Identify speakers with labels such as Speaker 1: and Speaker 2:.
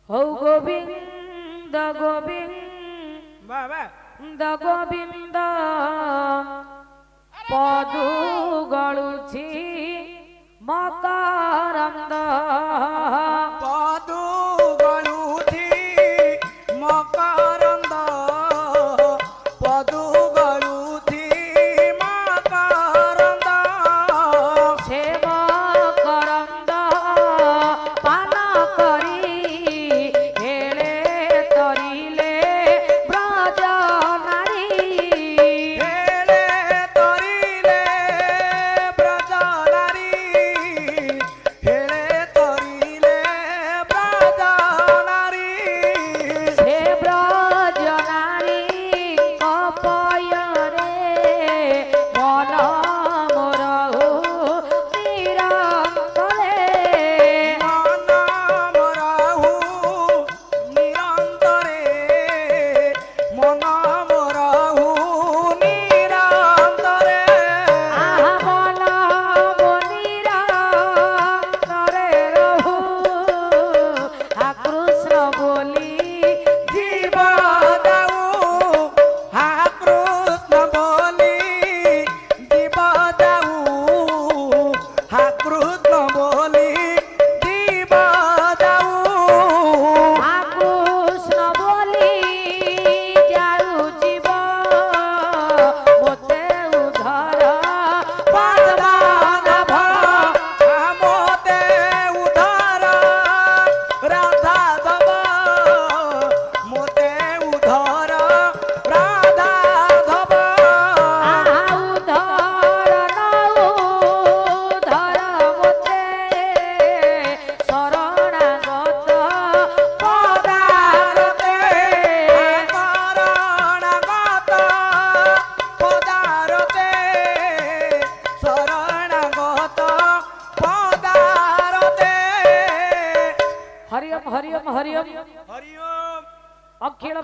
Speaker 1: হৌ গোবিন্দ গোবিন্দ গোবিন্দ পদু গড়ুছি মকরন্দ
Speaker 2: পদু গড়ুছি মকরন্দ পদু গড়ুছি মকরন্দ
Speaker 1: সে মকরন্দ পান করি হেলে তরিলে ব্রজ নারী
Speaker 2: হেলে তরিলে ব্রজ নারী হেলে তরিলে ব্রজ নারী
Speaker 1: সে ব্রজ নারী কপয়রে মন মোর নিরন্তরে
Speaker 2: মন মোরাহু নিরন্তরে মন মোরাহু নিরন্তরে
Speaker 1: আহা মন নিরন্তরে রহু হা কৃষ্ণ বলি
Speaker 2: জীব দাও হা কৃষ্ণ বলি জীব দাও হা কৃষ্ণ বলি জীব দাও
Speaker 1: হা কৃষ্ণ বলি যাউ জীব মোতে উদ্ধর পদ্মনাভ
Speaker 2: আমোদে উদ্ধার রাধা ধব মোদে উদ্ধার রাধা ধব
Speaker 1: আহা উদ্ধর নউ ধর মোতে শরণাগত পদারতে
Speaker 2: শরণাগত পদারতে শরণাগত পদারতে
Speaker 1: হরি ওম হরি ওম হরি ওম
Speaker 2: হরি ওম
Speaker 1: অখিল